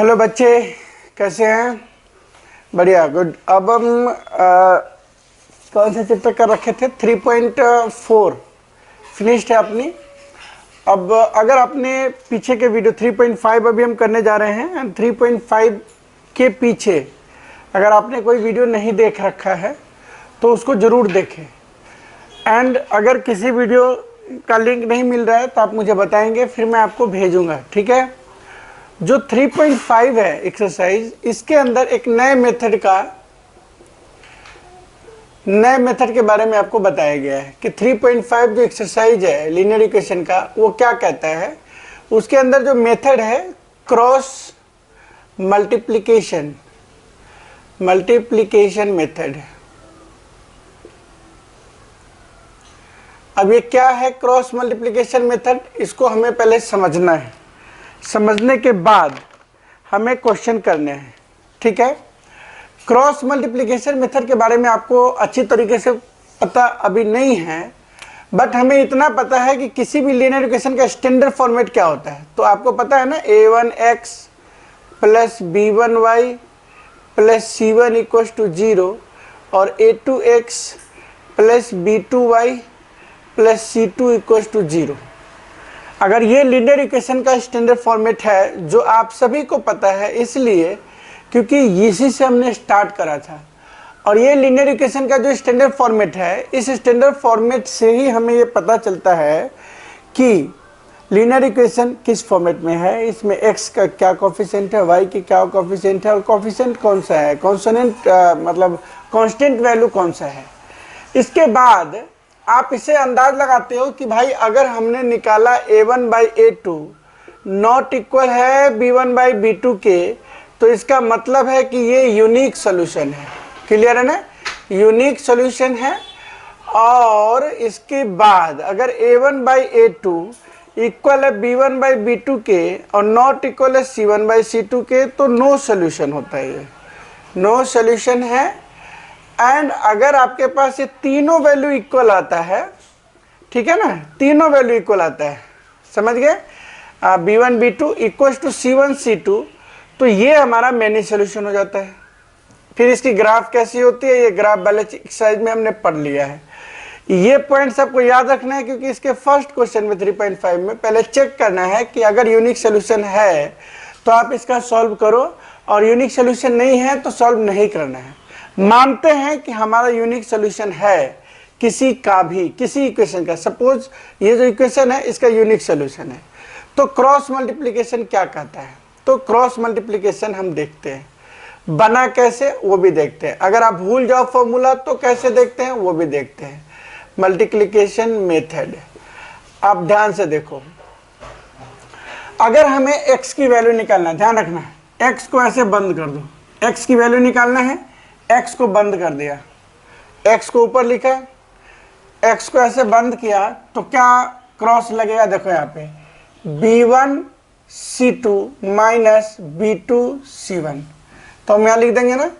Hello बच्चे, कैसे हैं? बढ़िया, गुड। अब हम कौन सा चैप्टर कर रखे थे? 3.4 फिनिश्ड है अपनी। अब अगर आपने पीछे के वीडियो 3.5 अभी हम करने जा रहे हैं, 3.5 के पीछे अगर आपने कोई वीडियो नहीं देख रखा है तो उसको ज़रूर देखें। एंड अगर किसी वीडियो का लिंक नहीं मिल रहा है तो आप मुझे बताएंगे, फिर मैं आपको भेजूंगा, ठीक है? जो 3.5 है एक्सरसाइज, इसके अंदर एक नए मेथड के बारे में आपको बताया गया है कि 3.5 जो एक्सरसाइज है लीनियर इक्वेशन का, वो क्या कहता है। उसके अंदर जो मेथड है क्रॉस मल्टीप्लिकेशन मेथड। अब ये क्या है क्रॉस मल्टीप्लिकेशन मेथड, इसको हमें पहले समझना है। समझने के बाद हमें क्वेश्चन करने हैं, ठीक है? क्रॉस मल्टीप्लिकेशन मेथड के बारे में आपको अच्छी तरीके से पता अभी नहीं है, बट हमें इतना पता है कि किसी भी लीनियर इक्वेशन का स्टैंडर्ड फॉर्मेट क्या होता है। तो आपको पता है ना, a1x plus b1y plus c1 equals to 0 और a2x plus b2y plus c2 equals to 0। अगर ये लीनियर इक्वेशन का स्टैंडर्ड फॉर्मेट है जो आप सभी को पता है, इसलिए क्योंकि इसी से हमने स्टार्ट करा था, और ये लीनियर इक्वेशन का जो स्टैंडर्ड फॉर्मेट है, इस स्टैंडर्ड फॉर्मेट से ही हमें ये पता चलता है कि लीनियर इक्वेशन किस फॉर्मेट में है, इसमें x का क्या कोफिशिएंट है, y की क्या कोफिशिएंट है, और कोफिशिएंट कौन सा है, कॉन्सोनेंट मतलब कांस्टेंट वैल्यू कौन सा है। इसके बाद आप इसे अंदाज लगाते हो कि भाई अगर हमने निकाला a1/a2 नॉट इक्वल है b1/b2 के, तो इसका मतलब है कि ये यूनिक सॉल्यूशन है। क्लियर है ना? यूनिक सॉल्यूशन है। और इसके बाद अगर a1/a2 इक्वल है b1/b2 के और नॉट इक्वल है c1/c2 के, तो नो सॉल्यूशन होता है, ये नो सॉल्यूशन है। एंड अगर आपके पास ये तीनों वैल्यू इक्वल आता है, ठीक है ना, तीनों वैल्यू इक्वल आता है, समझ गए, b1 b2 equals to c1 c2, तो ये हमारा मैनी सॉल्यूशन हो जाता है। फिर इसकी ग्राफ कैसी होती है, ये ग्राफ वाले एक्सरसाइज में हमने पढ़ लिया है। ये पॉइंट्स आपको याद रखना है, क्योंकि इसके फर्स्ट क्वेश्चन में 3.5 में पहले चेक करना है कि अगर यूनिक सॉल्यूशन है तो आप इसका सॉल्व करो, और यूनिक सॉल्यूशन नहीं है तो सॉल्व नहीं करना है। मानते हैं कि हमारा यूनिक सॉल्यूशन है किसी का भी, किसी इक्वेशन का, सपोज ये जो इक्वेशन है इसका यूनिक सॉल्यूशन है, तो क्रॉस मल्टीप्लिकेशन क्या कहता है। तो क्रॉस मल्टीप्लिकेशन हम देखते हैं, बना कैसे वो भी देखते हैं। अगर आप भूल जाओ फॉर्मूला तो कैसे देखते हैं वो भी देखते हैं। मल्टीप्लिकेशन मेथड, आप ध्यान से देखो। अगर हमें x की वैल्यू निकालना है, ध्यान रखना है, x को ऐसे बंद कर दो, x की वैल्यू निकालना है, x को बंद कर दिया, x को ऊपर लिखा, x को ऐसे बंद किया, तो क्या क्रॉस लगेगा, देखो यहाँ पे b1 c2 minus b2 c1, तो हम यहाँ लिख देंगे ना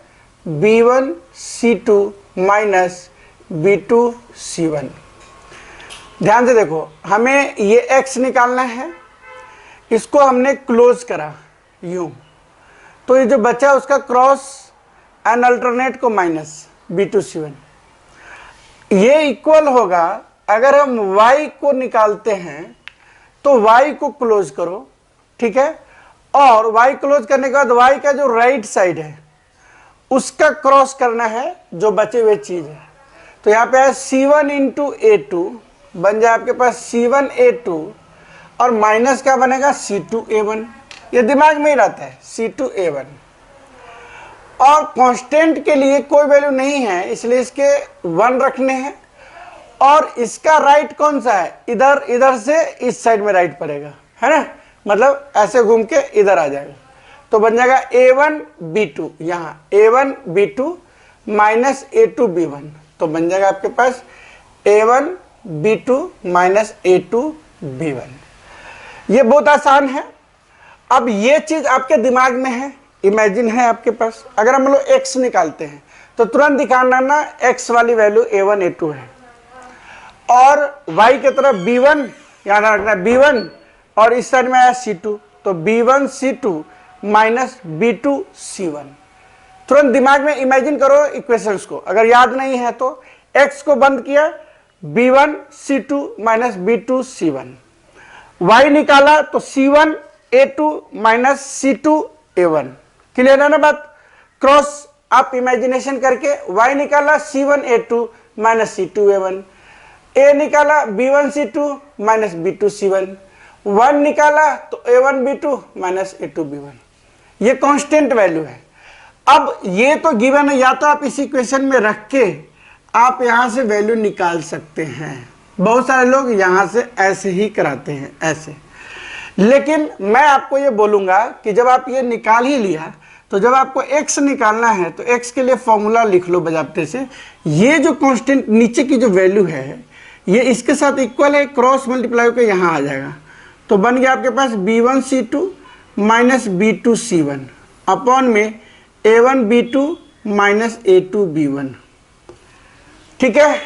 b1 c2 minus b2 c1। ध्यान से देखो, हमें ये x निकालना है, इसको हमने क्लोज करा यूं, तो ये जो बचा उसका क्रॉस एंड अल्टरनेट को माइनस b2 c1, ये इक्वल होगा। अगर हम y को निकालते हैं तो y को क्लोज करो, ठीक है, और y क्लोज करने के बाद y का जो राइट साइड है उसका क्रॉस करना है जो बचे हुए चीज है। तो यहाँ पे है c1 इंटू a2, बन जाए आपके पास c1a2, और माइनस क्या बनेगा c2a1, ये दिमाग में ही रहता है c2a1। और कांस्टेंट के लिए कोई वैल्यू नहीं है, इसलिए इसके 1 रखने हैं, और इसका राइट कौन सा है, इधर, इधर से इस साइड में राइट पड़ेगा, है ना, मतलब ऐसे घूम के इधर आ जाएगा, तो बन जाएगा a1 b2, यहाँ a1 b2 minus a2 b1, तो बन जाएगा आपके पास a1 b2 minus a2 b1। ये बहुत आसान है। अब ये चीज आपके दिमाग में है, इमेजिन है आपके पास। अगर हम लोग x निकालते हैं तो तुरंत दिखाना ना x वाली वैल्यू a1 a2 है, और y की तरफ b1 यहाँ रखना b1, और इस साइड में आया c2, तो b1 c2 माइनस B2C1। तुरंत दिमाग में इमेजिन करो इक्वेशंस को, अगर याद नहीं है तो x को बंद किया B1C2 माइनस B2C1, y निकाला तो C1A2 माइनस C2A1। क्लियर है ना बात? क्रॉस आप इमेजिनेशन करके y निकाला C1A2 माइनस C2A1, a निकाला B1C2 माइनस B2C1, 1 निकाला तो A1B2 माइनस A2B1। ये कांस्टेंट वैल्यू है। अब ये तो गिवन है, या तो आप इस इक्वेशन में रख के आप यहां से वैल्यू निकाल सकते हैं। बहुत सारे लोग यहां से ऐसे ही कराते हैं, ऐसे। लेकिन मैं आपको ये बोलूंगा कि जब आप ये निकाल ही लिया तो जब आपको x निकालना है तो x के लिए फॉर्मूला लिख लो बजाते से। ये जो कांस्टेंट नीचे की जो वैल्यू है ये इसके साथ इक्वल है, क्रॉस मल्टीप्लाई होकर यहाँ आ जाएगा। तो बन गया आपके पास B1C2 माइनस B2C1 अपॉन में A1B2 माइनस A2B1। ठीक है,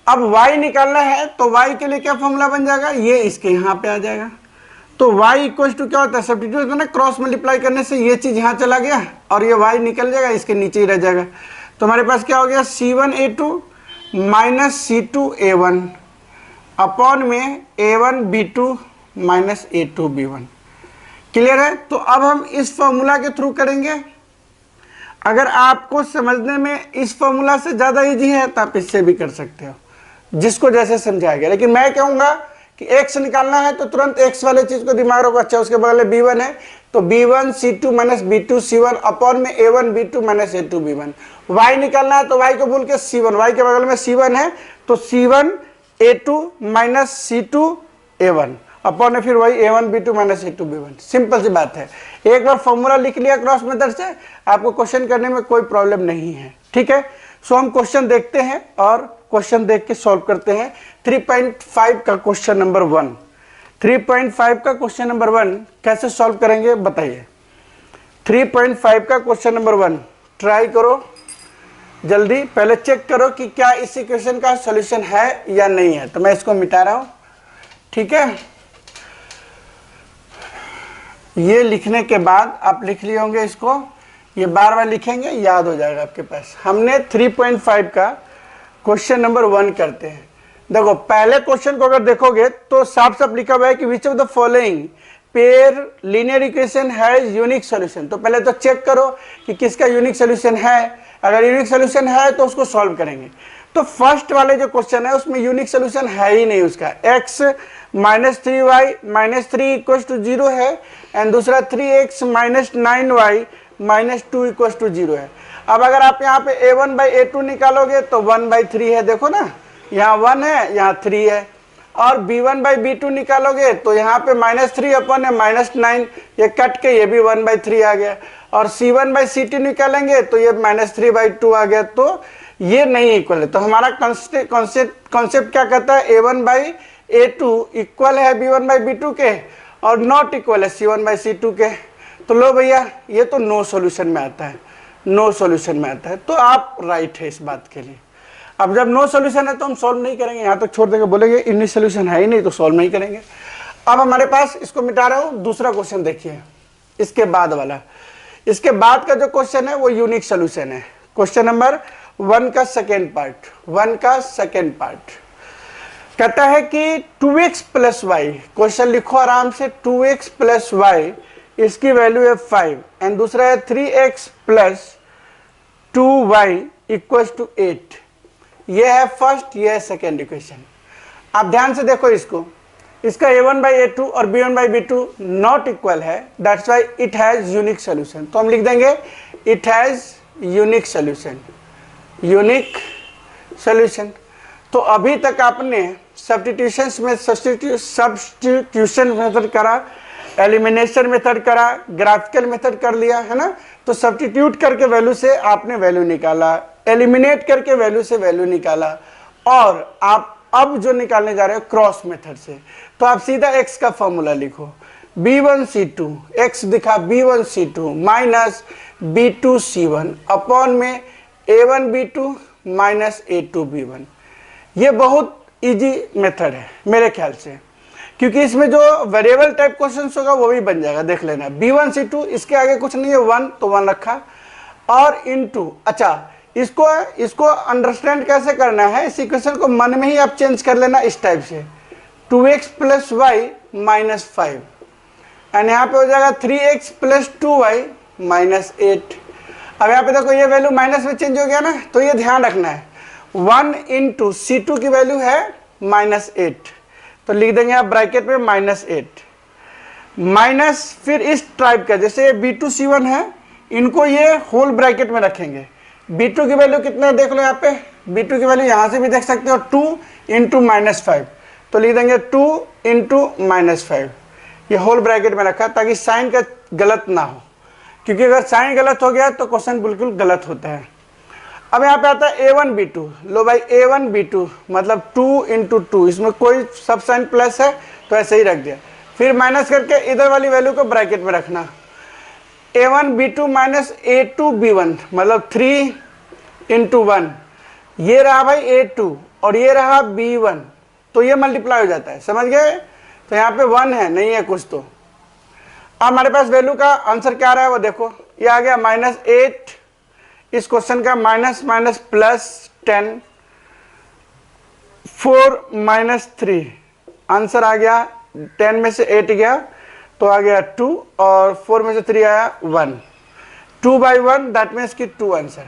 अब y निकालना है तो y के लिए क्या फॉर्मूला बन जाएगा, ये इसके यहाँ पे आ जाएगा। तो y इक्वल टू क्या होता है, सब्स्टिट्यूट होता है ना, क्रॉस मल्टीप्लाई करने से ये चीज़ यहाँ चला गया और ये y निकल जाएगा, इसके नीचे ही रह जाएगा। तो हमारे पास क्या हो गया, C1A2 माइनस C2A1 अपॉन में A1B2 माइनस A2B1। क्लियर है? तो अब हम इस फॉर्मूला के थ्रू करेंगे। अगर आपको समझने में इस फॉर्मूला से ज़्यादा इजी है तो आप इससे भी कर सकते हो, जिसको जैसे समझाया गया। लेकिन मैं कहूँगा कि x निकालना है तो तुरंत x वाले चीज़ को दिमाग रखो। अच्छा, उसके बगल में B1 है तो B1C2 माइनस B2C1 अपॉन में A1B2 माइनस A2B1। y निकालना है तो y को भूल के C1, y के बगल में C1 है तो C1A2 माइनस C2A1 अपॉन में फिर वही A1B2 माइनस A2B1। सिंपल सी बात है। एक बार फॉर्मूला लिख लिया क्रॉस मेथड से, आपको क्वेश्चन करने में कोई प्रॉब्लम नहीं है। ठीक है, सो हम क्वेश्चन देखते हैं और क्वेश्चन देख के सॉल्व करते हैं। 3.5 का क्वेश्चन नंबर 1, 3.5 का क्वेश्चन नंबर 1 कैसे सॉल्व करेंगे बताइए। 3.5 का क्वेश्चन नंबर 1 ट्राई करो जल्दी। पहले चेक करो कि क्या इस इक्वेशन का सॉल्यूशन है या नहीं है। तो मैं इसको मिटा रहा हूं। ठीक है, ये लिखने के बाद आप लिख लिए होंगे इसको, ये बार बार लिखेंगे, याद हो जाएगा आपके पास। हमने 3.5 का क्वेश्चन नंबर 1 करते हैं। देखो, पहले क्वेश्चन को अगर देखोगे तो साफ साफ लिखा हुआ है कि which of the following pair linear equation has unique solution. तो पहले तो चेक करो कि किसका यूनिक सॉल्यूशन है। अगर यूनिक सॉल्यूशन है तो उसको सॉल्व करेंगे। तो फर्स्ट वाले जो क्वेश्चन है उसमें यूनिक सॉल्यूशन है ही नहीं उसका। x minus 3y minus 3 equal to 0 है एंड दूसरा 3x minus 9y minus 2 equal to 0 है। अब अगर आप यहाँ पे A1/A2 निकालोगे तो 1/3 है। देखो ना, यहाँ 1 है, यहाँ 3 है। और B1/B2 निकालोगे तो यहाँ पे -3 अपॉन है -9, ये कट के ये भी 1/3 आ गया। और C1/C2 निकालेंगे तो ये -3/2 आ गया। तो ये नहीं इक्वल है। तो हमारा कॉन्सेप्ट क्या कहता है, A1/A2 इक्वल है B1/B2 के और नॉट इक्वल है C1/C2 के। तो लो भैया, ये तो नो सॉल्यूशन में आता है, नो सॉल्यूशन में आता है। तो आप राइट है इस बात के लिए। अब जब नो सॉल्यूशन है तो हम सॉल्व नहीं करेंगे, यहाँ तक छोड़ देंगे, बोलेंगे इनमें सॉल्यूशन है ही नहीं तो सॉल्व नहीं करेंगे। अब हमारे पास, इसको मिटा रहा हूँ, दूसरा क्वेश्चन देखिए, इसके बाद वाला। इसके बाद का जो क्वेश्चन है वो यूनिक सॉल्यूशन है। क्वेश्चन नंबर 1 का सेकेंड पार्ट, 1 का सेकेंड पार्ट कहता है कि 2x प्लस वाई, क्वेश्चन लिखो आराम से, 2x प्लस वाई इसकी वैल्यू है 5 एंड दूसरा है 3x plus 2y equal to 8। ये है फर्स्ट, ये है सेकेंड इक्वेशन। आप ध्यान से देखो इसको, इसका A1/A2 और B1/B2 नॉट इक्वल है, that's why it has unique solution. तो हम लिख देंगे it has unique solution, unique solution. तो अभी तक आपने सब्स्टिट्यूशन मेथड करा, एलिमिनेशन मेथड करा, ग्राफिकल मेथड कर लिया है ना। तो सब्स्टिट्यूट करके वैल्यू से आपने वैल्यू निकाला, एलिमिनेट करके वैल्यू से वैल्यू निकाला, और आप अब जो निकालने जा रहे हो क्रॉस मेथड से। तो आप सीधा x का फॉर्मूला लिखो, B1C2, x दिखा B1C2 माइनस B2C1 अपॉन में A1B2 माइनस A2B1। ये बहुत इजी मेथड है मेरे ख्याल से, क्योंकि इसमें जो वेरिएबल टाइप क्वेश्चन होगा वो भी बन जाएगा, देख लेना। B1 C2 इसके आगे कुछ नहीं है, 1 तो 1 रखा, और इनटू, अच्छा इसको अंडरस्टैंड कैसे करना है, इस इक्वेशन को मन में ही आप चेंज कर लेना इस टाइप से, 2x + y - 5, एंड यहाँ पे हो जाएगा 3x + 2y - 8। अब यहाँ पे देखो ये वैल्यू माइनस में चेंज हो गया ना, तो ये ध्यान रखना है, 1 × C2 की वैल्यू है -8, तो लिख देंगे आप ब्रैकेट में -8 माइनस, फिर इस टाइप का जैसे B2 C1 है, इनको ये होल ब्रैकेट में रखेंगे। B2 की वैल्यू कितना है देख लो यहाँ पे, B2 की वैल्यू यहाँ से भी देख सकते हो, 2 × -5, तो लिख देंगे 2 × -5, ये होल ब्रैकेट में रखा ताकि साइन का गलत ना हो, क्योंकि अगर साइन गलत हो गया तो क्वेश्चन बिल्कुल गलत होता है। अब यहाँ पे आता है A1 B2, लो भाई A1 B2 मतलब 2 × 2, इसमें कोई सब साइन प्लस है तो ऐसे ही रख दिया, फिर माइनस करके इधर वाली वैल्यू को ब्रैकेट में रखना, A1 B2 - A2 B1 मतलब 3 × 1, ये रहा भाई A2 और ये रहा B1, तो ये मल्टीप्लाई हो जाता है, समझ गए। तो यहाँ पे 1 है, नहीं है कुछ, तो अब हमारे पास वैल्यू का आंसर क्या रहा है वो देखो, ये आ गया -8, इस क्वेश्चन का माइनस माइनस +10, 4 - 3, आंसर आ गया 10 में से 8 गया तो आ गया 2, और 4 में से 3 आया 1, 2/1 दैट मीन्स कि 2 आंसर।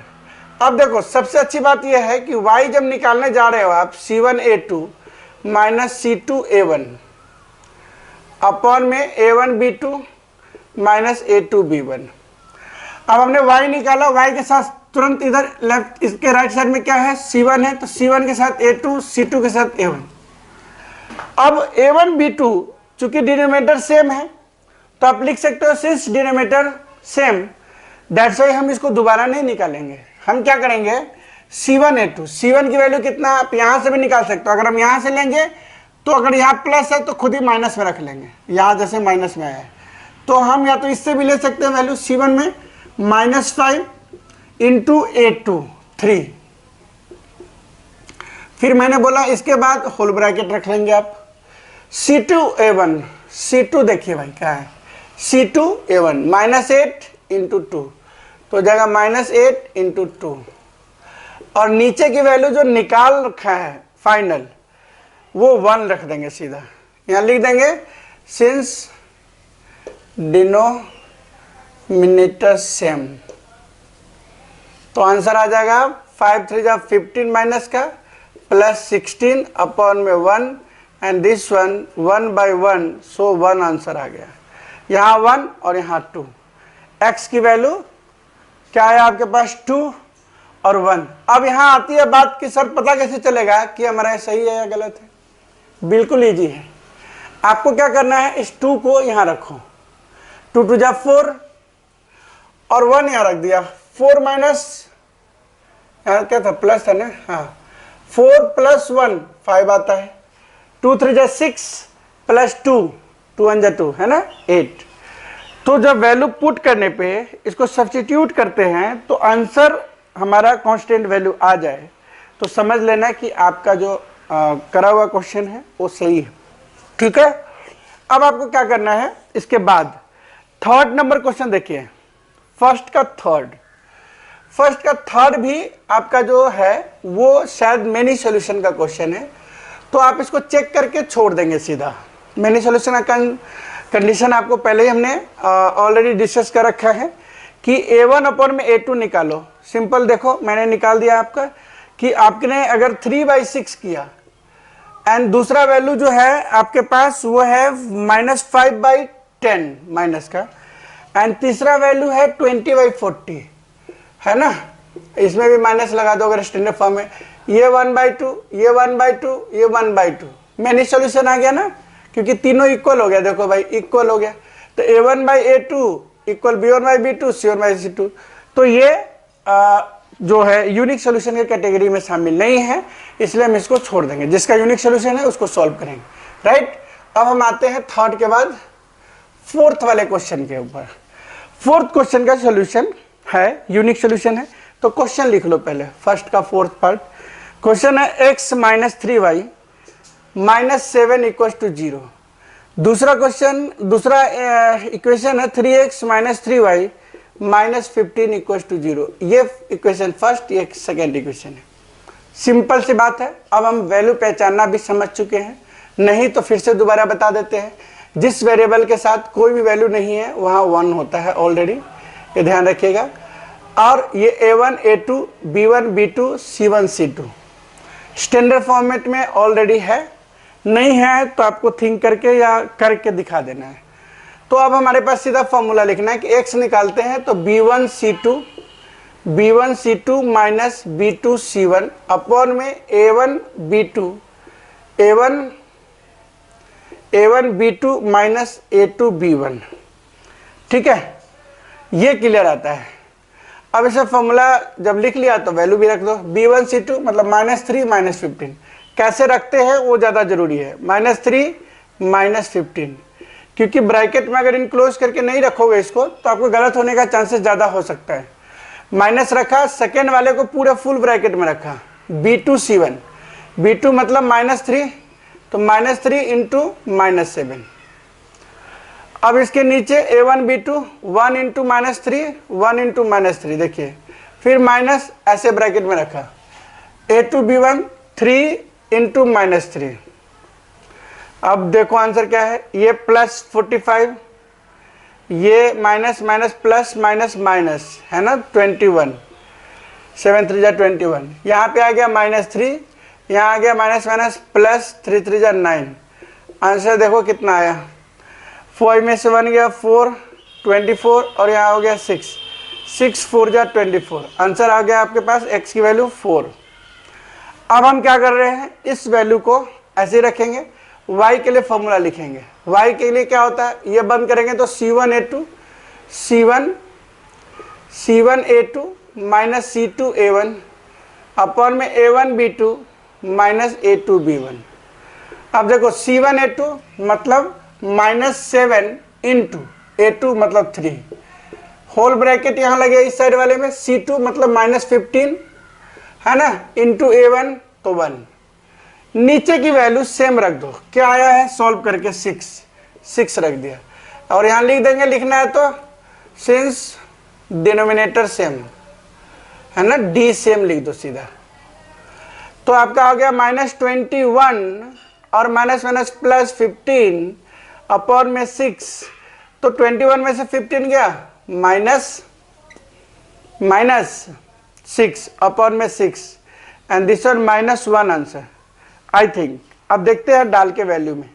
अब देखो सबसे अच्छी बात यह है कि y जब निकालने जा रहे हो आप C1A2 - C2A1 अपॉन में A1 B2 - A2 B1। अब हमने y निकाला, y के साथ तुरंत इधर लेफ्ट इसके राइट साइड में क्या है, C1 है, तो C1 के साथ A2, C2 के साथ A1। अब A1 B2 चूंकि डिनोमिनेटर सेम है तो आप लिख सकते हो since denominator same that's why हम इसको दोबारा नहीं निकालेंगे, हम क्या करेंगे C1A2, C1 की वैल्यू कितना आप यहां से भी निकाल सकते हो, अगर हम यहां से लेंगे तो अगर यहाँ प्लस है तो खुद ही माइनस में रख लेंगे, यहाँ जैसे माइनस में आया है, तो हम या तो इससे भी ले सकते हैं वैल्यू C1 में -5 × A2 3, फिर मैंने बोला इसके बाद होल ब्रैकेट रख लेंगे आप, C2A1, C2 देखिए भाई क्या है, C2A1 -8 × 2, तो जाएगा -8 × 2, और नीचे की वैल्यू जो निकाल रखा है फाइनल वो 1 रख देंगे सीधा, यहाँ लिख देंगे सिंस डिनोमिनेटर सेम, तो आंसर आ जाएगा 5 3 जा 15 माइनस का +16 अपॉन में 1 and this one 1/1, so 1 answer आ गया, यहाँ 1 और यहाँ 2, x की वैल्यू क्या है आपके पास 2 और 1। अब यहाँ आती है बात की सर पता कैसे चलेगा कि हमारा सही है या गलत है, बिल्कुल इजी है, आपको क्या करना है इस 2 को यहाँ रखो, 2 2 जा 4 और 1 यहाँ रख दिया, 4 माइनस क्या था प्लस था ना, हाँ 4 + 1 5 आता है, 2 3 जा 6 + 2 2 1 जा 2 है ना 8, तो जब वैल्यू पुट करने पे इसको सब्स्टिट्यूट करते हैं तो आंसर हमारा कांस्टेंट वैल्यू आ जाए तो समझ लेना कि आपका जो करा हुआ क्वेश्चन है वो सही है, ठीक है। अब आपको क्या करना है, इसके बाद थर्ड नंबर क्वेश्चन देखिए, फर्स्ट का थर्ड भी आपका जो है वो शायद मेनी सॉल्यूशन का क्वेश्चन है, तो आप इसको चेक करके छोड़ देंगे सीधा, मेनी सॉल्यूशन का कंडीशन आपको पहले ही हमने ऑलरेडी डिस्कस कर रखा है कि A1 अपॉन में A2 निकालो, सिंपल देखो मैंने निकाल दिया आपका कि आपने अगर 3/6 किया एंड दूसरा वैल्यू जो है आपके पास वो है -5/10 माइनस का, एंड तीसरा वैल्यू है 20/40 है ना, इसमें भी माइनस लगा दो अगर स्टैंडर्ड फॉर्म में, ये 1/2 ये 1/2 ये 1/2, मैंने सॉल्यूशन आ गया ना, क्योंकि तीनों इक्वल हो गया, देखो भाई इक्वल हो गया, तो A1/A2 इक्वल B1/B2 C1/C2, तो ये जो है यूनिक सॉल्यूशन की कैटेगरी में शामिल नहीं है, इसलिए हम इसको छोड़ देंगे, जिसका यूनिक सॉल्यूशन है उसको सॉल्व करेंगे, राइट। अब हम आते हैं थर्ड के बाद फोर्थ वाले क्वेश्चन के ऊपर। फोर्थ क्वेश्चन का सॉल्यूशन है यूनिक सॉल्यूशन है, तो क्वेश्चन लिख लो पहले, फर्स्ट का फोर्थ पार्ट क्वेश्चन है x - 3y - 7 = 0, दूसरा क्वेश्चन, दूसरा इक्वेशन है 3x minus 3y minus 15 equal to 0। ये इक्वेशन फर्स्ट, ये सेकेंड इक्वेशन है। सिंपल सी बात है। अब हम वैल्यू पहचानना भी समझ चुके हैं, नहीं तो फिर से दोबारा बता देते हैं। जिस वेरिएबल के साथ कोई भी वैल्यू नहीं है वहाँ 1 होता है ऑलरेडी, ये ध्यान रखिएगा। और ये a1 a2 b1 b2 c1 c2 standard format में ऑलरेडी है, नहीं है तो आपको थिंक करके या करके दिखा देना है। तो अब हमारे पास सीधा फॉर्मूला लिखना है कि x निकालते हैं तो b1 c2 minus b2 c1 upon में a1 b2 minus a2 b1। ठीक है, ये क्लियर आता है। अब इसे फॉर्मूला जब लिख लिया तो वैल्यू भी रख दो। b1 c2 मतलब -3 -15। कैसे रखते हैं वो ज़्यादा जरूरी है, -3 -15, क्योंकि ब्रैकेट में अगर इनक्लोज करके नहीं रखोगे इसको तो आपको गलत होने का चांसेस ज़्यादा हो सकता है। माइनस रखा, सेकेंड वाले को पूरे फुल ब्रैकेट में रखा, b2 c1, b2 मतलब -3 तो -3 इंटू -7। अब इसके नीचे a1 b2 1 इंटू -3 1 इंटू -3 देखिए, फिर माइनस ऐसे ब्रैकेट में रखा, a2 b1 3 इंटू -3। अब देखो आंसर क्या है, ये प्लस 45, ये minus minus plus minus minus है ना 21, 7 3 जा 21, यहाँ पे आ गया -3, यहाँ आ गया माइनस माइनस प्लस 3 3 जा 9। आंसर देखो कितना आया, 4 में से 1 गया 4 24 और यहाँ हो गया 6 6 4 जा 24। आंसर आ गया आपके पास x की वैल्यू 4। अब हम क्या कर रहे हैं, इस वैल्यू को ऐसे ही रखेंगे, y के लिए फॉर्मूला लिखेंगे। y के लिए क्या होता है, ये बंद करेंगे तो c1 a2 minus c2 a1 upon में a1 b2 minus a2 b1। अब देखो c1 a2 मतलब -7 इंटू a2 मतलब 3, होल ब्रैकेट यहाँ लगे इस साइड वाले में, c2 मतलब -15 है ना इंटू a1 तो 1। नीचे की वैल्यू सेम रख दो, क्या आया है सॉल्व करके 6 रख दिया, और यहाँ लिख देंगे, लिखना है तो सिंस डिनोमिनेटर सेम है ना, d सेम लिख दो सीधा। तो आपका आ गया -21 और माइनस माइनस प्लस 15 अपॉन में 6, तो 21 में से 15 गया माइनस 6 अपॉन में 6 and this one -1 answer I think. अब देखते हैं डाल के वैल्यू में,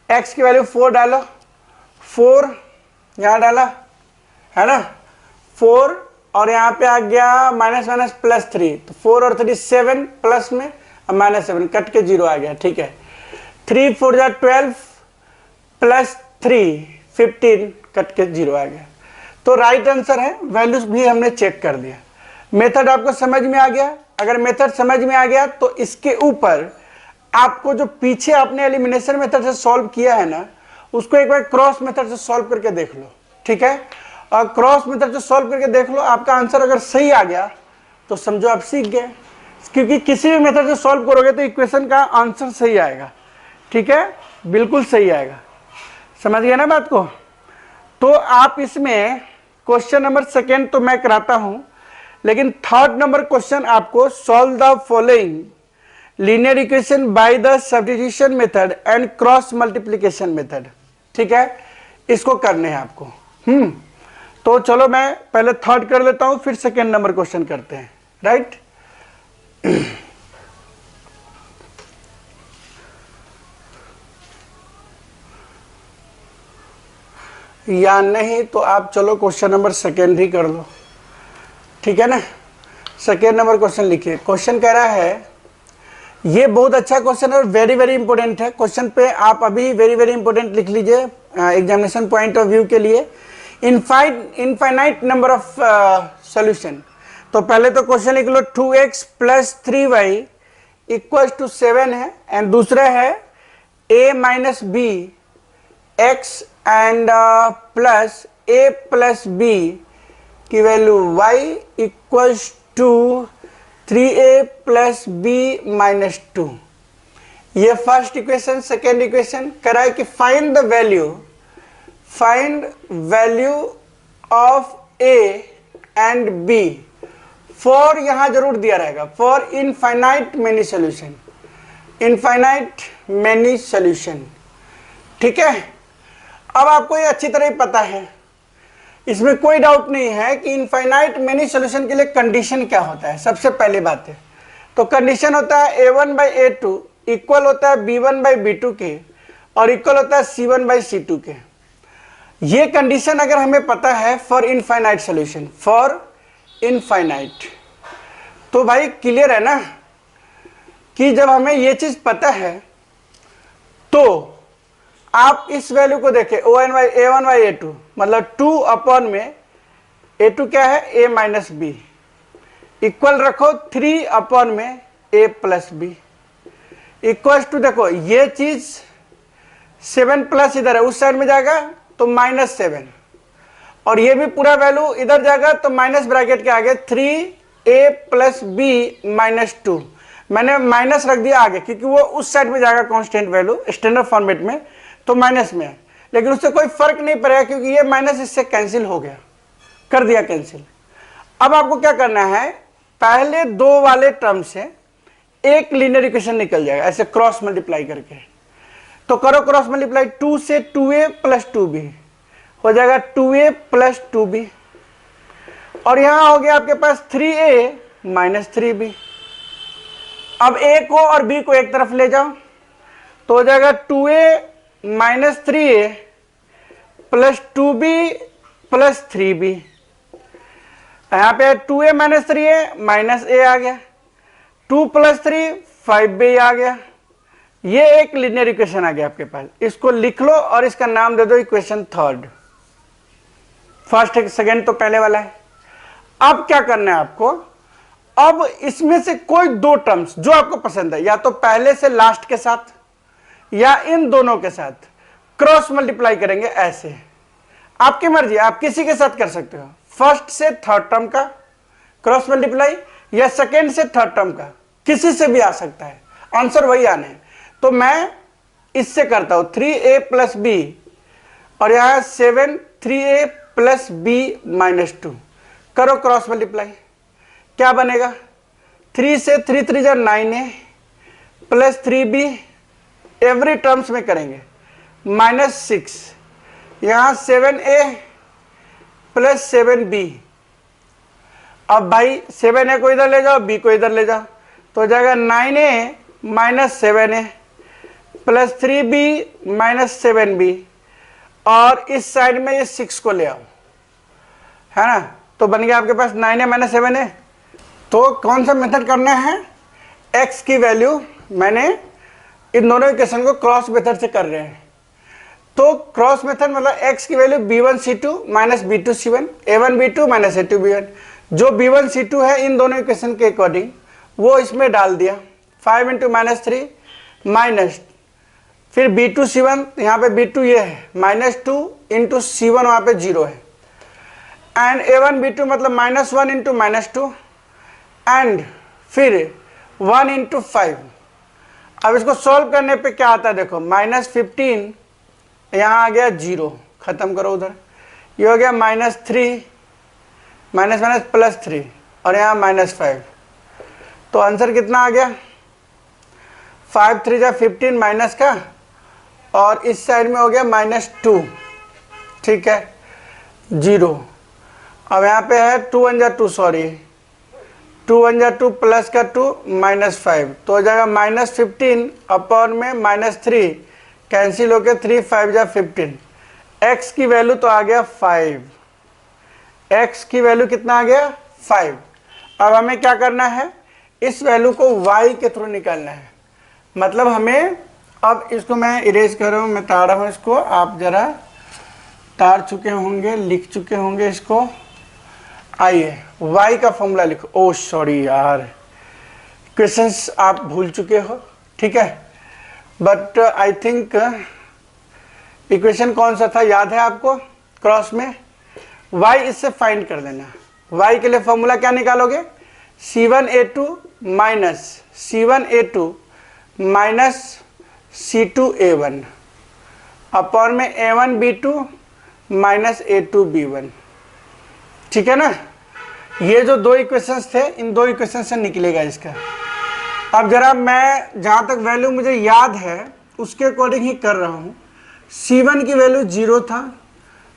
x की वैल्यू 4 डालो, 4 यहाँ डाला है ना 4 और यहाँ पे आ गया माइनस माइनस प्लस 3, तो 4 और 3 7 प्लस में -7 कट के 0 आ गया। ठीक है, 3 4 जा 12 प्लस 3 15 कट के 0 आ गया, तो राइट आंसर है। वैल्यूज भी हमने चेक कर दिया। मेथड आपको समझ में आ गया। अगर मेथड समझ में आ गया तो इसके ऊपर आपको जो पीछे आपने एलिमिनेशन मेथड से सॉल्व किया है ना, उसको एक बार क्रॉस मेथड से सॉल्व करके देख लो। ठीक है, और क्रॉस मेथड से सॉल्व करके देख लो, आपका आंसर अगर सही आ गया तो समझो आप सीख गए, क्योंकि किसी भी मेथड से सॉल्व करोगे तो इक्वेशन का आंसर सही आएगा। ठीक है, बिल्कुल सही आएगा। समझ गया ना बात को। तो आप इसमें क्वेश्चन नंबर सेकेंड तो मैं कराता हूं, लेकिन थर्ड नंबर क्वेश्चन आपको solve the following linear equation by the substitution method and cross multiplication method. ठीक है, इसको करने हैं आपको। तो चलो मैं पहले थर्ड कर लेता हूं, फिर सेकेंड नंबर क्वेश्चन करते हैं। राइट, या नहीं तो आप चलो क्वेश्चन नंबर सेकेंड ही कर लो। ठीक है ना, सेकेंड नंबर क्वेश्चन लिखिए। क्वेश्चन कह रहा है, ये बहुत अच्छा क्वेश्चन है और वेरी वेरी इंपॉर्टेंट है। क्वेश्चन पे आप अभी वेरी वेरी इंपॉर्टेंट लिख लीजिए एग्जामिनेशन पॉइंट ऑफ व्यू के लिए। Infinite number of solution. तो पहले तो क्वेश्चन लिख लो 2x plus 3y equal to 7 है, एंड दूसरा है a minus b x and plus a plus b की value y equals to 3a plus b minus 2। ये फर्स्ट इक्वेशन, सेकेंड इक्वेशन कह रहा है कि find the value of a and b for, यहां जरूर दिया रहेगा, फॉर इनफाइनाइट मेनी सॉल्यूशन। ठीक है, अब आपको ये अच्छी तरह ही पता है, इसमें कोई डाउट नहीं है कि इनफाइनाइट मेनी सॉल्यूशन के लिए कंडीशन क्या होता है। सबसे पहली बात है तो कंडीशन होता है a1/a2 इक्वल होता है b1/b2 के और इक्वल होता है c1/c2 के। ये कंडीशन अगर हमें पता है for infinite solution, for infinite, तो भाई क्लियर है ना कि जब हमें ये चीज पता है तो आप इस वैल्यू को देखें a1/a2 मतलब 2 अपॉन में a2 क्या है a माइनस बी इक्वल रखो 3 अपॉन में a plus b equal to, देखो ये चीज 7 प्लस इधर है उस साइड में जाएगा तो -7 और ये भी पूरा वैल्यू इधर जाएगा तो माइनस ब्रैकेट के आगे 3a प्लस बी -2। मैंने माइनस रख दिया आगे क्योंकि वो उस साइड में जाएगा कांस्टेंट वैल्यू स्टैंडर्ड फॉर्मेट में, तो माइनस में है, लेकिन उससे कोई फर्क नहीं पड़ेगा क्योंकि ये माइनस इससे कैंसिल हो गया, कर दिया कैंसिल। अब आपको क्या करना है, पहले दो वाले टर्म से एक लीनियर इक्वेशन निकल जाएगा ऐसे क्रॉस मल्टीप्लाई करके। तो करो क्रॉस मल्टीप्लाई, 2 से 2a प्लस 2b हो जाएगा 2a प्लस 2b और यहां हो गया आपके पास 3a माइनस 3b। अब a को और b को एक तरफ ले जाओ तो हो जाएगा 2a minus 3a plus 2b plus 3b। यहां पे 2a minus 3a minus a आ गया, 2 प्लस 3 5b आ गया। ये एक लीनियर इक्वेशन आ गया आपके पास, इसको लिख लो और इसका नाम दे दो इक्वेशन थर्ड। फर्स्ट सेकेंड तो पहले वाला है। अब क्या करना है आपको, अब इसमें से कोई दो टर्म्स जो आपको पसंद है, या तो पहले से लास्ट के साथ या इन दोनों के साथ क्रॉस मल्टीप्लाई करेंगे। ऐसे आपकी मर्जी, आप किसी के साथ कर सकते हो, फर्स्ट से थर्ड टर्म का क्रॉस मल्टीप्लाई या सेकेंड से थर्ड टर्म का, किसी से भी आ सकता है, आंसर वही आने हैं। तो मैं इससे करता हूं 3a प्लस बी और यहां 7 3a प्लस बी माइनस 2, करो क्रॉस मल्टीप्लाई, क्या बनेगा 3 से 3 3 जा 9a plus 3b, every terms में करेंगे -6, यहां 7a प्लस 7b। अब भाई 7a को इधर ले जाओ, b को इधर ले जाओ तो हो जाएगा 9a minus 7a plus 3b minus 7b और इस साइड में ये 6 को ले आओ, है ना, तो बन गया आपके पास 9a माइनस 7a। तो कौन सा मेथड करना है, x की वैल्यू, मैंने इन दोनों इक्वेशन को क्रॉस मेथड से कर रहे हैं। तो क्रॉस मेथड मतलब x की value b1c2 minus b2c1 a1b2 minus a2b1, जो b1c2 है इन दोनों इक्वेशन के अकॉर्डिंग वो इसमें डाल दिया, 5 इंटू माइनस 3 माइनस, फिर b2c1 यहाँ पे b2 ये है -2 इंटू c1 वहाँ पे 0 है, एंड a1b2 मतलब -1 इंटू -2 एंड फिर 1 इंटू 5। अब इसको सॉल्व करने पे क्या आता है, देखो -15 यहाँ आ गया 0, खत्म करो उधर, ये हो गया -3 माइनस माइनस प्लस 3 और यहाँ -5, तो आंसर कितना आ गया 5 3 जा 15 माइनस का और इस साइड में हो गया -2, ठीक है 0। अब यहाँ पे है 2 1 जा 2, सॉरी 2 1 जा 2 प्लस का 2 -5, तो हो जाएगा -15 अपॉन में -3 कैंसिल होकर 3 5 जा 15। x की वैल्यू तो आ गया 5, x की वैल्यू कितना आ गया 5। अब हमें क्या करना है, इस वैल्यू को y के थ्रू निकालना है, मतलब हमें, अब इसको मैं इरेज कर रहा हूँ, मैं ताड़ रहा हूँ इसको, आप जरा ताड़ चुके होंगे, लिख चुके होंगे इसको। आइए y का फॉर्मूला लिखो, ओ सॉरी यार क्वेश्चंस आप भूल चुके हो, ठीक है, बट आई थिंक इक्वेशन कौन सा था याद है आपको, क्रॉस में y इससे फाइंड कर देना। y के लिए फॉर्मूला क्या निकालोगे, C1A2 minus C1A2 minus C2A1 upon में A1B2 माइनस A2B1। ठीक है ना, ये जो दो इक्वेशंस थे, इन दो इक्वेशन से निकलेगा इसका। अब जरा मैं जहाँ तक वैल्यू मुझे याद है उसके अकॉर्डिंग ही कर रहा हूँ। C1 की वैल्यू 0 था,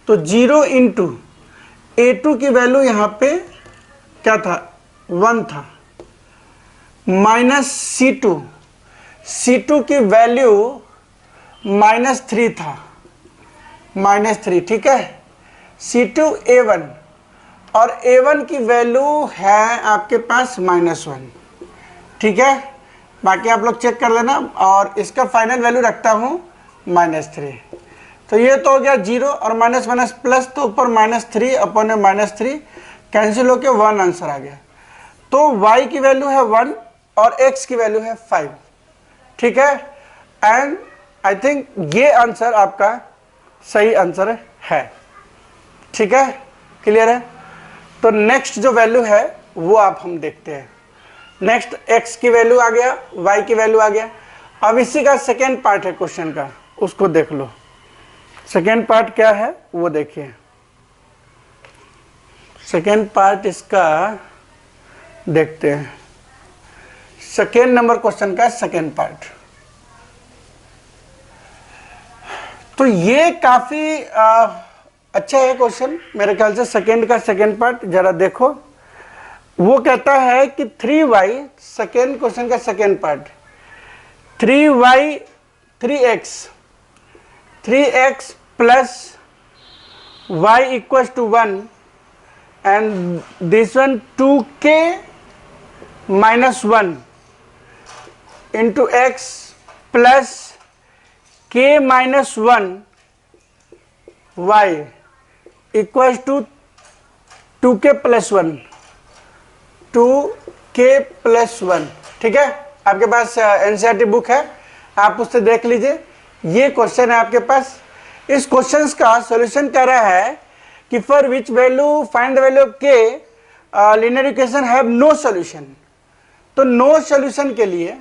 तो 0 इंटू A2 की वैल्यू यहाँ पे क्या था, 1 था, माइनस C2 की वैल्यू -3 था, -3। ठीक है, C2A1 और A1 की वैल्यू है आपके पास -1। ठीक है, बाकी आप लोग चेक कर लेना, और इसका फाइनल वैल्यू रखता हूँ -3। तो ये तो हो गया 0 और माइनस माइनस प्लस, तो ऊपर -3 अपॉन में -3 कैंसिल होके 1 आंसर आ गया। तो y की वैल्यू है 1 और x की वैल्यू है 5। ठीक है, एंड आई थिंक ये आंसर आपका सही आंसर है। ठीक है, क्लियर है। तो नेक्स्ट जो वैल्यू है वो आप हम देखते हैं। नेक्स्ट x की वैल्यू आ गया, y की वैल्यू आ गया। अब इसी का सेकेंड पार्ट है क्वेश्चन का, उसको देख लो। सेकेंड पार्ट क्या है वो देखिए। सेकेंड पार्ट इसका देखते हैं, सेकेंड नंबर क्वेश्चन का सेकेंड पार्ट। तो ये काफी अच्छा है क्वेश्चन मेरे ख्याल से। सेकेंड का सेकेंड पार्ट जरा देखो, वो कहता है कि 3y, सेकेंड क्वेश्चन का second part, 3x plus y equal to 1 and this one 2k minus 1 into x plus k minus 1 y equal to 2k plus 1, 2k plus 1। ठीक है, आपके पास एनसीईआरटी बुक है, आप उससे देख लीजिए। ये क्वेश्चन है आपके पास। इस क्वेश्चन का सॉल्यूशन कह रहा है कि for which value find the value of k linear equation have no solution. तो नो सॉल्यूशन के लिए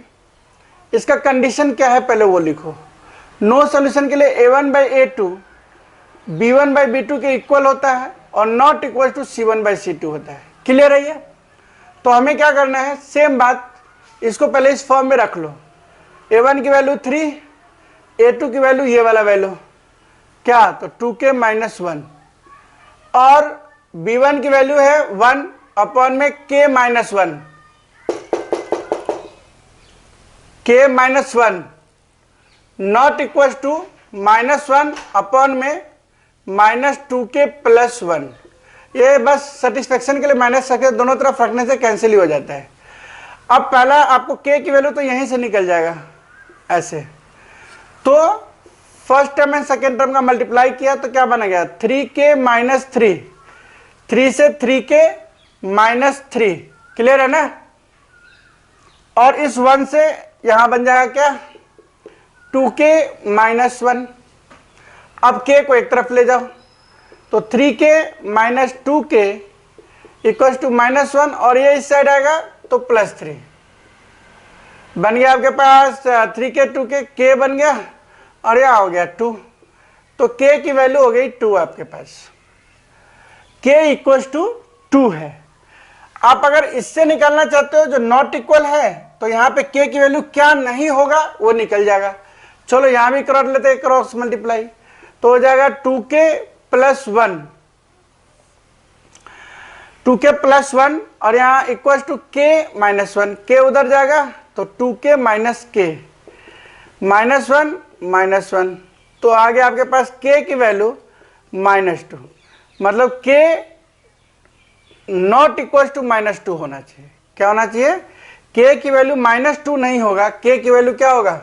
इसका कंडीशन क्या है पहले वो लिखो। नो सॉल्यूशन के लिए a1/a2 b1/b2 के इक्वल होता है और नॉट इक्वल टू c1/c2 होता है। क्लियर है ये। तो हमें क्या करना है, सेम बात, इसको पहले इस फॉर्म में रख लो। a1 की वैल्यू 3, a2 की वैल्यू ये वाला वैल्यू क्या, तो 2k माइनस 1, और b1 की वैल्यू है 1 अपॉन में k minus 1, k minus 1 not equal to -1 upon में -2k प्लस 1। ये बस सेटिस्फेक्शन के लिए माइनस करके दोनों तरफ रखने से कैंसिल ही हो जाता है। अब पहला आपको k की वैल्यू तो यहीं से निकल जाएगा ऐसे। तो first term and second term का मल्टीप्लाई किया तो क्या बना गया, 3k माइनस 3, 3 से 3k माइनस 3। क्लियर है ना। और इस 1 से यहां बन जाएगा क्या, 2k माइनस 1। अब k को एक तरफ ले जाओ, तो 3k minus 2k equal to -1, और ये इस साइड आएगा तो +3 बन गया आपके पास। 3k 2k k बन गया, और यह हो गया 2, तो k की वैल्यू हो गई 2 आपके पास। k इक्वल टू 2 है। आप अगर इससे निकालना चाहते हो जो नॉट इक्वल है, तो यहाँ पे k की वैल्यू क्या नहीं होगा वो निकल जाएगा। चलो यहां भी कर लेते हैं क्रॉस मल्टीप्लाई, तो हो जाएगा 2k प्लस 1, 2k प्लस 1, और यहाँ equal to k minus 1, k उधर जाएगा तो 2k माइनस k, -1 -1, तो आ गया आपके पास k की वैल्यू -2। मतलब k नॉट इक्वल टू -2 होना चाहिए। क्या होना चाहिए, k की वैल्यू -2 नहीं होगा, k की वैल्यू क्या होगा,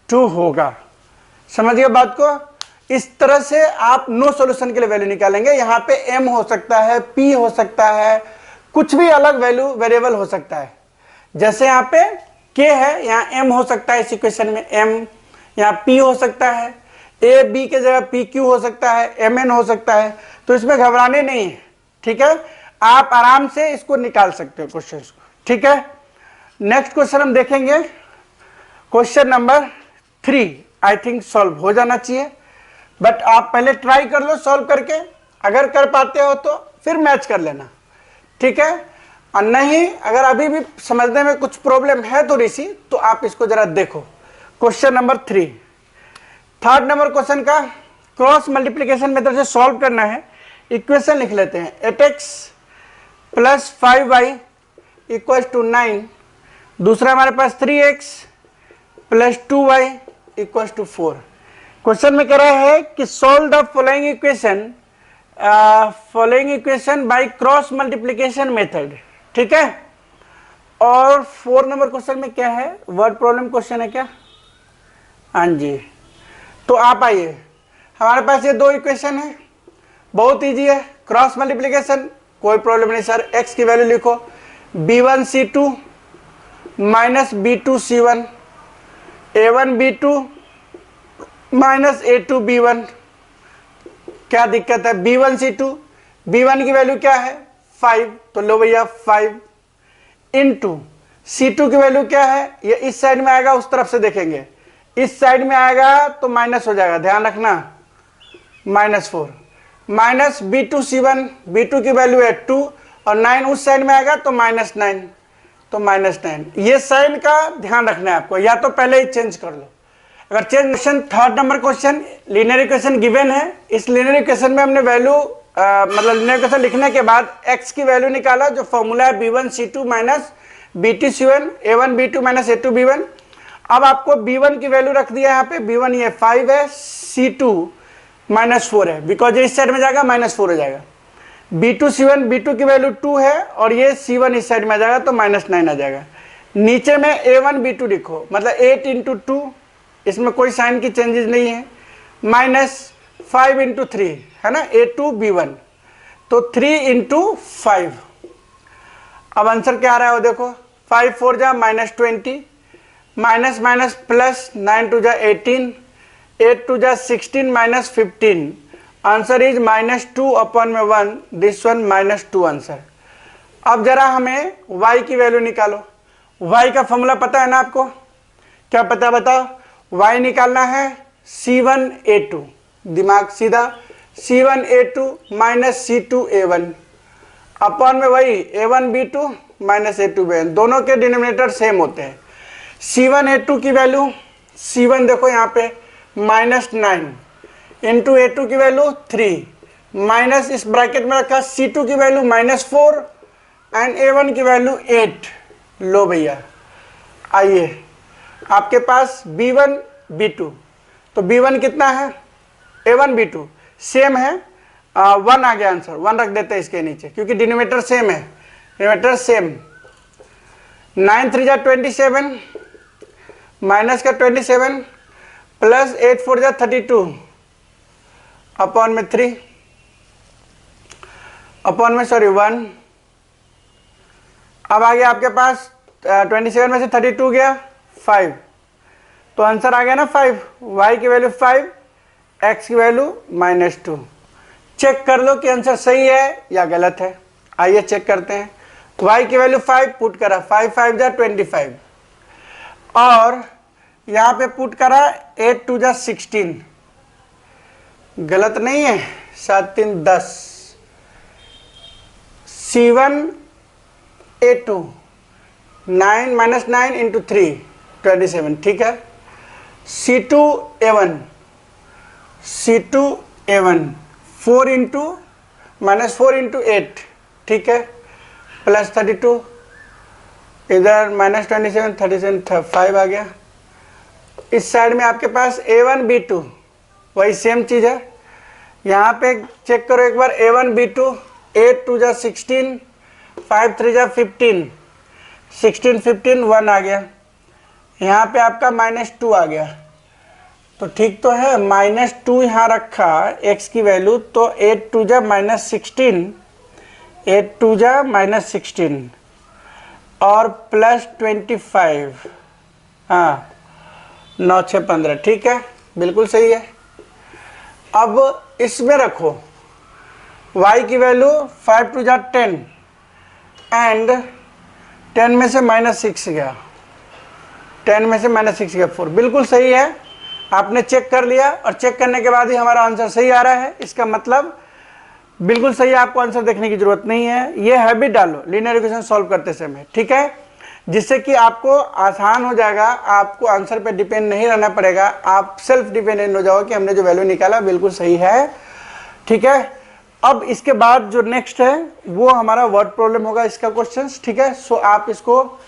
2 होगा। समझिए बात को। इस तरह से आप नो सॉल्यूशन के लिए वैल्यू निकालेंगे। यहाँ पे m हो सकता है, p हो सकता है, कुछ भी अलग वैल्यू वेरिएबल हो सकता है। जैसे यहाँ पे k है, यहाँ m हो सकता है, इस इक्वेशन में m, यहाँ p हो सकता है, a b के जगह p q हो सकता है, mn हो सकता है। तो इसमें घबराने नहीं है, ठीक है। आप आराम से इसको निकाल सकते हो क्वेश्चन को, ठीक है। नेक्स्ट क्वेश्चन हम देखेंगे, question number 3 I think solve हो जाना चाहिए, बट आप पहले ट्राई कर लो सॉल्व करके, अगर कर पाते हो तो फिर मैच कर लेना, ठीक है। और नहीं, अगर अभी भी समझने में कुछ प्रॉब्लम है तो ऋषि, तो आप इसको जरा देखो। Question number 3, third number question का क्रॉस मल्टीप्लीकेशन मेथड से सॉल्व करना है। इक्वेशन लिख लेते हैं, 8x plus 5y equal to 9, दूसरा हमारे पास 3x plus 2y equal to 4। Question में कह रहा है कि solve the following equation by cross multiplication method, ठीक है। और 4 नंबर क्वेश्चन में क्या है, वर्ड प्रॉब्लम क्वेश्चन है क्या? हाँ जी। तो आप आइए, हमारे पास ये 2 इक्वेशन है, बहुत इजी है। क्रॉस मल्टीप्लीकेशन कोई प्रॉब्लम नहीं सर। x की वैल्यू लिखो b1c2 minus b2c1, a1b2 minus a2b1। क्या दिक्कत है? b1c2, b1 की वैल्यू क्या है 5, तो लो भैया 5 इंटू c2 की वैल्यू क्या है, ये इस साइड में आएगा, उस तरफ से देखेंगे, इस साइड में आएगा तो माइनस हो जाएगा, ध्यान रखना, -4 माइनस b2c1, b2 की वैल्यू है 2 और 9 उस साइड में आएगा तो -9, तो -9। ये साइन का ध्यान रखना है आपको, या तो पहले ही चेंज कर लो। अगर change question, third number question, linear equation given है। इस लीनियर इक्वेशन में हमने वैल्यू मतलब लीनियर इक्वेशन लिखने के बाद x की वैल्यू निकाला, जो फॉर्मूला है b1c2 minus b2c1, a1b2 minus a2b1। अब आपको b1 की वैल्यू रख दिया यहाँ पे, b1 ये 5 है, c2 -4 है, बिकॉज इस साइड में जाएगा -4 हो जाएगा। b2c1, b2 की वैल्यू 2 है और ये c1 इस साइड में आ जाएगा तो -9 आ जाएगा। नीचे में a1b2 लिखो, मतलब 8 इंटू 2, इसमें कोई साइन की चेंजेस नहीं है, -5 इंटू 3 है ना, a2b1, तो 3 इंटू 5। अब आंसर क्या आ रहा है वो देखो, 5 4 जा -20, माइनस माइनस प्लस 9 2 जा 18, 8 2 जा 16 minus 15, answer is -2/1, this one -2 answer. अब जरा हमें y की वैल्यू निकालो। y का फॉर्मूला पता है ना आपको? क्या पता बताओ? y निकालना है c1a2, दिमाग सीधा, c1a2 माइनस c2a1 अपॉन में वही a1b2 माइनस a2b1, दोनों के डिनोमिनेटर सेम होते हैं। c1a2 की वैल्यू, c1 देखो यहाँ पे -9 इंटू a2 की वैल्यू 3 माइनस इस ब्रैकेट में रखा c2 की वैल्यू -4 एंड a1 की वैल्यू 8। लो भैया, आइए आपके पास b1 b2, तो b1 कितना है, a1 b2 सेम है, 1 आ गया आंसर, 1 रख देते हैं इसके नीचे क्योंकि डिनोमिनेटर सेम है, डिनोमिनेटर सेम। 9 3 जा 27 माइनस का 27 प्लस 8 4 जा 32 अपॉन में 3 अपॉन में 1। अब आ गया आपके पास 27 में से 32 गया 5, तो आंसर आ गया ना 5। y की वैल्यू 5, x की वैल्यू -2। चेक कर लो कि आंसर सही है या गलत है। आइए चेक करते हैं। y की वैल्यू 5 पुट करा, 5 5 जा 25 और यहाँ पे पुट करा 8 2 जा 16, गलत नहीं है, 7 3 10। c1a2 9 माइनस 9 इंटू 3 27, ठीक है। c2a1 4 इंटू -4 इंटू 8, ठीक है, प्लस 32, इधर -27 37 5 आ गया। इस साइड में आपके पास a1 b2 वही सेम चीज़ है, यहाँ पे चेक करो एक बार, a1 b2 8 2 जा 16 5 3 जा 15, 16 15 1 आ गया। यहाँ पे आपका -2 आ गया, तो ठीक तो है, -2 यहाँ रखा x की वैल्यू, तो 8 2 जा -16, 8 2 जा -16 और प्लस 25, हाँ 9 6 15, ठीक है, बिल्कुल सही है। अब इसमें रखो y की वैल्यू 5 2 जा 10 एंड 10 में से -6 गया, 10 में से -6 गया 4, बिल्कुल सही है। आपने चेक कर लिया और चेक करने के बाद ही हमारा आंसर सही आ रहा है, इसका मतलब बिल्कुल सही, आपको आंसर देखने की जरूरत नहीं है। ये हैबिट डालो लीनियर इक्वेशन सॉल्व करते समय, ठीक है, जिससे कि आपको आसान हो जाएगा, आपको आंसर पे डिपेंड नहीं रहना पड़ेगा, आप सेल्फ डिपेंडेंट हो जाओगे कि हमने जो वैल्यू निकाला बिल्कुल सही है, ठीक है। अब इसके बाद जो नेक्स्ट है वो हमारा वर्ड प्रॉब्लम होगा, इसका क्वेश्चन, ठीक है। सो आप इसको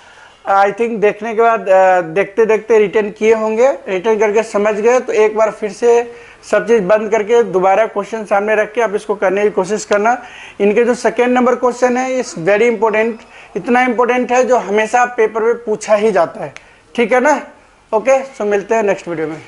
आई थिंक देखने के बाद देखते देखते रिटर्न किए होंगे, रिटर्न करके समझ गए तो एक बार फिर से सब चीज़ बंद करके दोबारा क्वेश्चन सामने रख के आप इसको करने की कोशिश करना। इनके जो सेकेंड नंबर क्वेश्चन है इस वेरी इंपॉर्टेंट, इतना इंपॉर्टेंट है जो हमेशा पेपर में पूछा ही जाता है, ठीक है ना। ओके, सो मिलते हैं नेक्स्ट वीडियो में।